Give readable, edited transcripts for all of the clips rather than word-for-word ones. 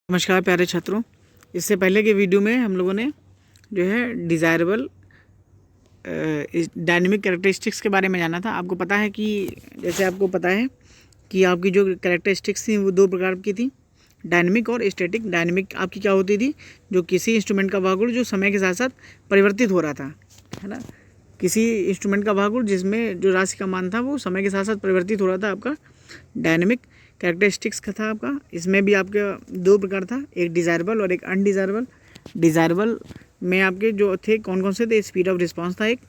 नमस्कार प्यारे छात्रों। इससे पहले के वीडियो में हम लोगों ने जो है डिज़ायरेबल डायनेमिक कैरेक्टरिस्टिक्स के बारे में जाना था। आपको पता है कि जैसे आपको पता है कि आपकी जो कैरेक्टरिस्टिक्स थी वो दो प्रकार की थी, डायनेमिक और स्टैटिक। डायनेमिक आपकी क्या होती थी, जो किसी इंस्ट्रूमेंट का भागुड़ जो समय के साथ साथ परिवर्तित हो रहा था, है ना। किसी इंस्ट्रूमेंट का भागुड़ जिसमें जो राशि का मान था वो समय के साथ साथ परिवर्तित हो रहा था, आपका डायनेमिक कैरेक्टरिस्टिक्स का था आपका। इसमें भी आपका दो प्रकार था, एक डिज़ायरेबल और एक अनडिज़ायरेबल। डिज़ायरेबल में आपके जो थे कौन कौन से थे, स्पीड ऑफ रिस्पांस था एक,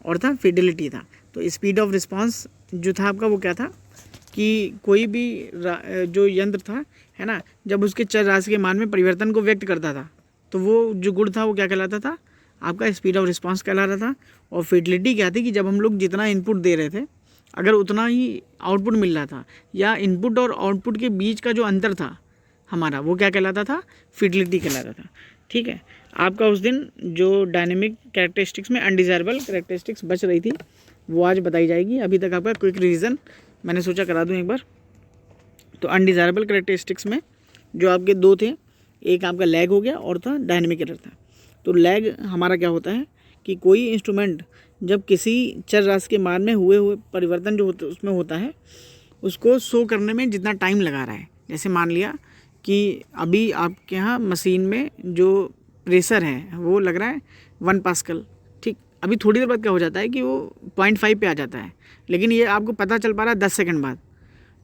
और था फिडिलिटी था। तो स्पीड ऑफ रिस्पांस जो था आपका वो क्या था कि कोई भी जो यंत्र था, है ना, जब उसके चर राशि के मान में परिवर्तन को व्यक्त करता था तो वो जो गुण था वो क्या कहलाता था, आपका स्पीड ऑफ रिस्पांस कहला रहा था। और फिडिलिटी क्या थी कि जब हम लोग जितना इनपुट दे रहे थे अगर उतना ही आउटपुट मिल रहा था, या इनपुट और आउटपुट के बीच का जो अंतर था हमारा, वो क्या कहलाता था, फिडिलिटी कहलाता था। ठीक है, आपका उस दिन जो डायनेमिक कैरेक्टरिस्टिक्स में अनडिज़ायरेबल कैरेक्टरिस्टिक्स बच रही थी वो आज बताई जाएगी। अभी तक आपका क्विक रिवीजन मैंने सोचा करा दूं एक बार। तो अनडिज़ायरेबल कैरेक्टरिस्टिक्स में जो आपके दो थे, एक आपका लैग हो गया और था डायनेमिक एरर था। तो लैग हमारा क्या होता है कि कोई इंस्ट्रूमेंट जब किसी चर राशि के मान में हुए परिवर्तन जो होते उसमें होता है उसको शो करने में जितना टाइम लगा रहा है। जैसे मान लिया कि अभी आपके यहाँ मशीन में जो प्रेशर है वो लग रहा है 1 पास्कल, ठीक। अभी थोड़ी देर बाद क्या हो जाता है कि वो 0.5 पे आ जाता है, लेकिन ये आपको पता चल पा रहा है 10 सेकंड बाद।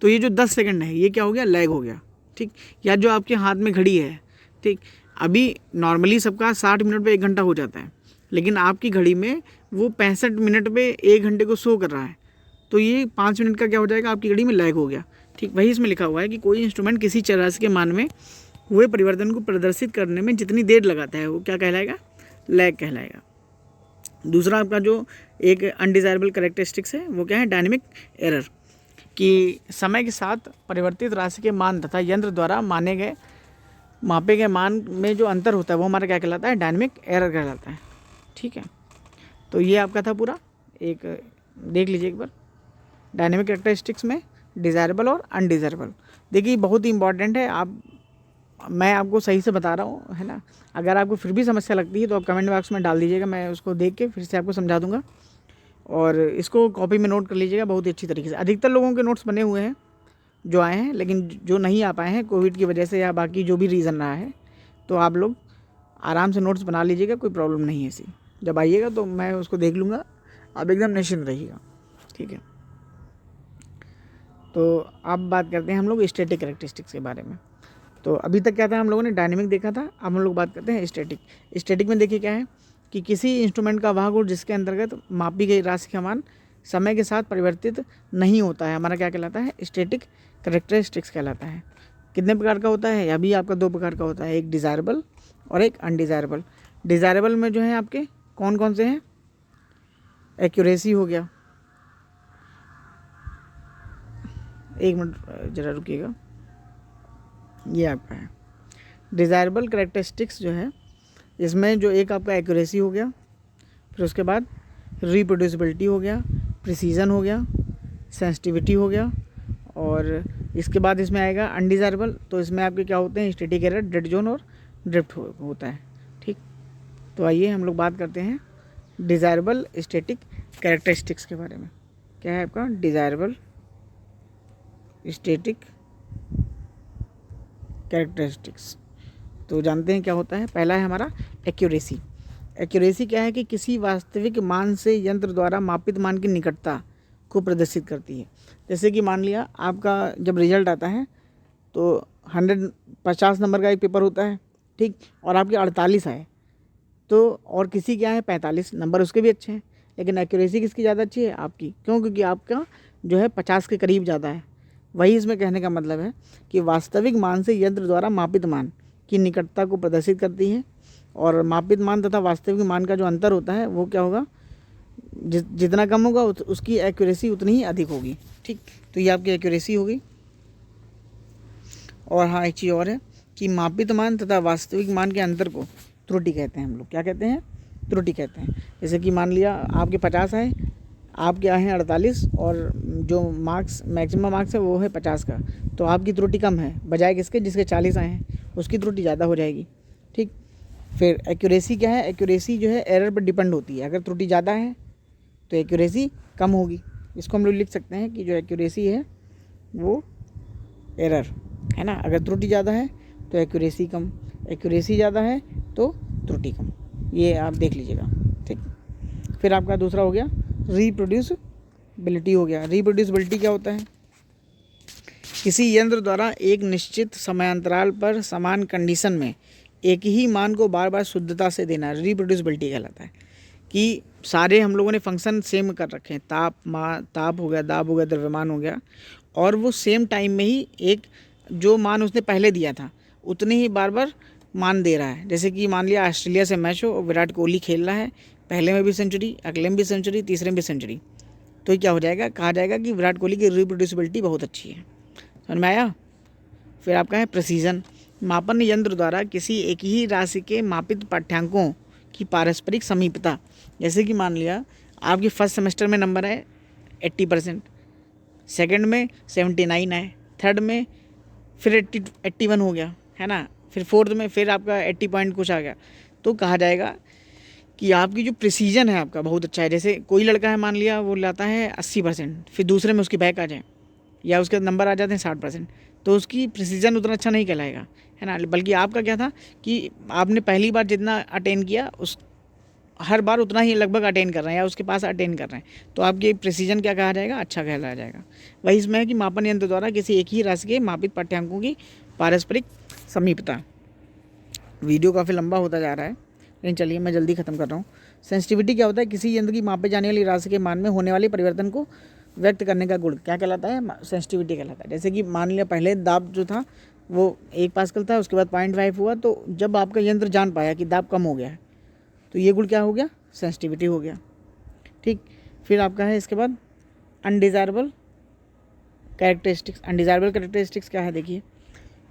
तो ये जो 10 सेकंड है ये क्या हो गया, लैग हो गया, ठीक। या जो आपके हाथ में घड़ी है, ठीक, अभी नॉर्मली सबका 60 मिनट पे 1 घंटा हो जाता है, लेकिन आपकी घड़ी में वो 65 मिनट पे 1 घंटे को शो कर रहा है। तो ये 5 मिनट का क्या हो जाएगा, आपकी घड़ी में लैग हो गया, ठीक। वही इसमें लिखा हुआ है कि कोई इंस्ट्रूमेंट किसी चर राशि के मान में हुए परिवर्तन को प्रदर्शित करने में जितनी देर लगाता है वो क्या कहलाएगा, लैग कहलाएगा। दूसरा आपका जो एक अनडिज़ायरेबल कैरेक्टरिस्टिक्स है वो क्या है, डायनेमिक एरर, कि समय के साथ परिवर्तित राशि के मान तथा यंत्र द्वारा मापे गए मान में जो अंतर होता है वो हमारा क्या कहलाता है, डायनेमिक एरर कहलाता है। ठीक है, तो ये आपका था पूरा, एक देख लीजिए एक बार डायनेमिक कैरेक्टरिस्टिक्स में डिज़ायरेबल और अनडिज़ायरेबल। देखिए बहुत ही इंपॉर्टेंट है, मैं आपको सही से बता रहा हूँ, है ना। अगर आपको फिर भी समस्या लगती है तो आप कमेंट बॉक्स में डाल दीजिएगा, मैं उसको देख के फिर से आपको समझा दूंगा। और इसको कॉपी में नोट कर लीजिएगा बहुत ही अच्छी तरीके से। अधिकतर लोगों के नोट्स बने हुए हैं जो आए हैं, लेकिन जो नहीं आ पाए हैं कोविड की वजह से या बाकी जो भी रीज़न रहा है, तो आप लोग आराम से नोट्स बना लीजिएगा, कोई प्रॉब्लम नहीं है ऐसी। जब आइएगा तो मैं उसको देख लूँगा, आप एकदम निश्चिंत रहिएगा, ठीक है। तो अब बात करते हैं हम लोग स्टैटिक कैरेक्टरिस्टिक्स के बारे में। तो अभी तक क्या था, हम लोगों ने डायनेमिक देखा था, अब हम लोग बात करते हैं स्टैटिक। स्टैटिक में देखिए क्या है कि किसी इंस्ट्रूमेंट का भाग और जिसके अंतर्गत मापी गई राशि का मान समय के साथ परिवर्तित नहीं होता है, हमारा क्या कहलाता है, स्टैटिक कैरेक्टरिस्टिक्स कहलाता है। कितने प्रकार का होता है, अभी आपका दो प्रकार का होता है, एक डिज़ायरेबल और एक अनडिज़ायरेबल। डिज़ायरेबल में जो है आपके कौन कौन से हैं, एक्यूरेसी हो गया, एक मिनट ज़रा रुकिएगा, ये आपका है डिज़ायरेबल कैरेक्टरिस्टिक्स जो है, इसमें जो एक आपका एक्यूरेसी हो गया, फिर उसके बाद रिप्रोड्यूसिबिलिटी हो गया, प्रिसीजन हो गया, सेंसिटिविटी हो गया, और इसके बाद इसमें आएगा अनडिज़ायरेबल। तो इसमें आपके क्या होते हैं, स्टैटिक एरर, डेड जोन और ड्रिफ्ट होता है, ठीक। तो आइए हम लोग बात करते हैं डिज़ायरेबल स्टैटिक कैरेक्टरिस्टिक्स के बारे में। क्या है आपका डिज़ायरेबल स्टैटिक कैरेक्टरिस्टिक्स। तो जानते हैं क्या होता है, पहला है हमारा एक्यूरेसी। एक्यूरेसी क्या है कि किसी वास्तविक मान से यंत्र द्वारा मापित मान की निकटता को प्रदर्शित करती है। जैसे कि मान लिया आपका जब रिजल्ट आता है तो 50 नंबर का एक पेपर होता है, ठीक, और आपके 48 आए, तो और किसी क्या है 45 नंबर, उसके भी अच्छे हैं, लेकिन एक्यूरेसी किसकी ज़्यादा अच्छी है, आपकी। क्यों, क्योंकि आपका जो है 50 के करीब ज़्यादा है। वही इसमें कहने का मतलब है कि वास्तविक मान से यंत्र द्वारा मापित मान की निकटता को प्रदर्शित करती है, और मापित मान तथा वास्तविक मान का जो अंतर होता है वो क्या होगा, जितना कम होगा उसकी एक्यूरेसी उतनी ही अधिक होगी, ठीक। तो ये आपकी एक्यूरेसी होगी। और हाँ, एक चीज़ और है कि मापित मान तथा वास्तविक मान के अंतर को त्रुटि कहते हैं हम लोग, क्या कहते हैं, त्रुटि कहते हैं। जैसे कि मान लिया आपके 50 आए, आपके आए हैं 48, और जो मार्क्स मैक्सिमम मार्क्स है वो है 50 का, तो आपकी त्रुटि कम है बजाय किसके, जिसके 40 आए हैं। उसकी त्रुटि ज़्यादा हो जाएगी। ठीक, फिर एक्यूरेसी क्या है, एक्यूरेसी जो है एरर पर डिपेंड होती है। अगर त्रुटि ज़्यादा है तो एक्यूरेसी कम होगी। इसको हम लोग लिख सकते हैं कि जो एक्यूरेसी है वो एरर है ना, अगर त्रुटि ज़्यादा है तो एक्यूरेसी कम, एक्यूरेसी ज़्यादा है तो त्रुटि कम। ये आप देख लीजिएगा। ठीक, फिर आपका दूसरा हो गया रिप्रोड्यूसिबिलिटी हो गया। रिप्रोड्यूसिबिलिटी क्या होता है, किसी यंत्र द्वारा एक निश्चित समयांतराल पर समान कंडीशन में एक ही मान को बार बार शुद्धता से देना रिप्रोड्यूसिबिलिटी कहलाता है। कि सारे हम लोगों ने फंक्शन सेम कर रखे हैं, ताप हो गया, दाब हो गया, द्रव्यमान हो गया, और वो सेम टाइम में ही एक जो मान उसने पहले दिया था उतने ही बार बार मान दे रहा है। जैसे कि मान लिया ऑस्ट्रेलिया से मैच हो और विराट कोहली खेल रहा है, पहले में भी सेंचुरी, अगले में भी सेंचुरी, तीसरे में भी सेंचुरी, तो ये क्या हो जाएगा, कहा जाएगा कि विराट कोहली की रिप्रोड्यूसिबिलिटी बहुत अच्छी है। समझ में आया। फिर आपका है प्रेसीजन, मापन यंत्र द्वारा किसी एक ही राशि के मापित पाठ्यांकों की पारस्परिक समीपता। जैसे कि मान लिया आपके फर्स्ट सेमेस्टर में नंबर है 80%, सेकंड में 79 है, थर्ड में फिर 81 हो गया है ना, फिर फोर्थ में फिर आपका 80 पॉइंट कुछ आ गया, तो कहा जाएगा कि आपकी जो प्रिसीजन है आपका बहुत अच्छा है। जैसे कोई लड़का है मान लिया वो लाता है 80%, फिर दूसरे में उसकी बैक आ जाए या उसके नंबर आ जाते हैं 60%, तो उसकी प्रिसीजन उतना अच्छा नहीं कहलाएगा है ना। बल्कि आपका क्या था कि आपने पहली बार जितना अटेन किया उस हर बार उतना ही लगभग अटेन कर रहे हैं या उसके पास अटेन कर रहे हैं, तो आपकी प्रिसीजन क्या कहा जाएगा, अच्छा कहलाया जाएगा। वही इसमें है कि मापन यंत्र द्वारा किसी एक ही राशि के मापित पाठ्यांकों की पारस्परिक समीपता। वीडियो काफ़ी लंबा होता जा रहा है लेकिन चलिए मैं जल्दी ख़त्म कर रहा हूँ। सेंसिटिविटी क्या होता है, किसी यंत्र की मापे जाने वाली राशि के मान में होने वाले परिवर्तन को व्यक्त करने का गुण क्या कहलाता है, सेंसिटिविटी कहलाता है। जैसे कि मान लिया पहले दाब जो था वो 1 पास्कल था, उसके बाद 0.5 हुआ, तो जब आपका यंत्र जान पाया कि दाब कम हो गया है तो ये गुण क्या हो गया, सेंसिटिविटी हो गया। ठीक, फिर आपका है इसके बाद अनडिज़ायरेबल कैरेक्टरिस्टिक्स। अनडिज़ायरेबल कैरेक्टरिस्टिक्स क्या है देखिए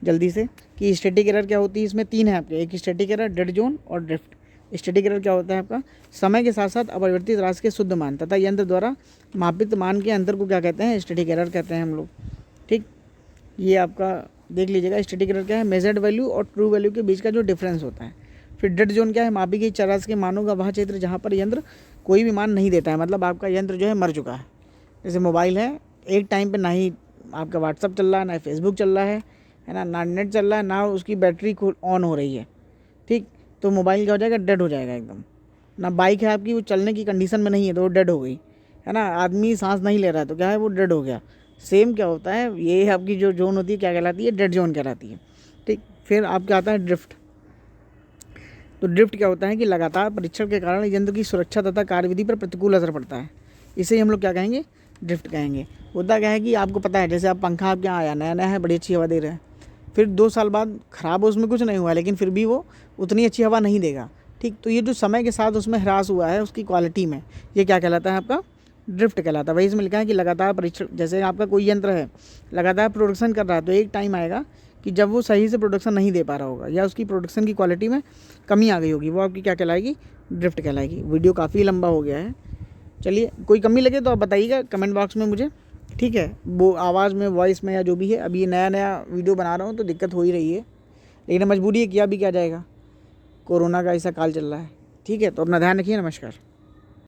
जल्दी से, कि स्टैटिक एरर क्या होती है, इसमें 3 है आपके, एक स्टैटिक एरर, डेड जोन और ड्रिफ्ट। स्टैटिक एरर क्या होता है आपका, समय के साथ साथ अपरिवर्तित राशि के शुद्ध मान तथा यंत्र द्वारा मापित मान के अंतर को क्या कहते हैं, स्टैटिक एरर कहते हैं हम लोग। ठीक, ये आपका देख लीजिएगा। स्टैटिक एरर क्या है, मेजर्ड वैल्यू और ट्रू वैल्यू के बीच का जो डिफरेंस होता है। फिर डेड जोन क्या है, मापी गई चर राशि के मानों का वह क्षेत्र जहाँ पर यंत्र कोई भी मान नहीं देता है, मतलब आपका यंत्र जो है मर चुका है। जैसे मोबाइल है, एक टाइम पे ना ही आपका व्हाट्सअप चल रहा है, ना फेसबुक चल रहा है ना, ना नेट चल रहा है, ना उसकी बैटरी ऑन हो रही है। ठीक, तो मोबाइल क्या हो जाएगा, डेड हो जाएगा एकदम। ना बाइक है आपकी, वो चलने की कंडीशन में नहीं है तो वो डेड हो गई है ना। आदमी सांस नहीं ले रहा है तो क्या है, वो डेड हो गया। सेम क्या होता है, ये आपकी जो जोन होती है क्या कहलाती है, डेड जोन कहलाती है। ठीक, फिर आपका आता है ड्रिफ्ट। तो ड्रिफ्ट क्या होता है कि लगातार परीक्षण के कारण यंत्र की सुरक्षा तथा कार्यविधि पर प्रतिकूल असर पड़ता है, इसे हम लोग क्या कहेंगे, ड्रिफ्ट कहेंगे। होता क्या है कि आपको पता है, जैसे आप पंखा आपके यहाँ आया नया नया है, बड़ी अच्छी हवा दे रहा है, फिर 2 साल बाद ख़राब हो, उसमें कुछ नहीं हुआ, लेकिन फिर भी वो उतनी अच्छी हवा नहीं देगा। ठीक, तो ये जो समय के साथ उसमें ह्रास हुआ है उसकी क्वालिटी में, ये क्या कहलाता है आपका, ड्रिफ्ट कहलाता है। वही इसमें लिखा है कि लगातार परीक्षण, जैसे आपका कोई यंत्र है लगातार प्रोडक्शन कर रहा है, तो एक टाइम आएगा कि जब वो सही से प्रोडक्शन नहीं दे पा रहा होगा या उसकी प्रोडक्शन की क्वालिटी में कमी आ गई होगी, वो आपकी क्या कहलाएगी, ड्रिफ्ट कहलाएगी। वीडियो काफ़ी लंबा हो गया है, चलिए कोई कमी लगे तो आप बताइएगा कमेंट बॉक्स में मुझे। ठीक है, वो आवाज़ में, वॉइस में या जो भी है, अभी ये नया नया वीडियो बना रहा हूँ तो दिक्कत हो ही रही है, लेकिन मजबूरी है, किया भी क्या जाएगा, कोरोना का ऐसा काल चल रहा है। ठीक है, तो अपना ध्यान रखिए, नमस्कार।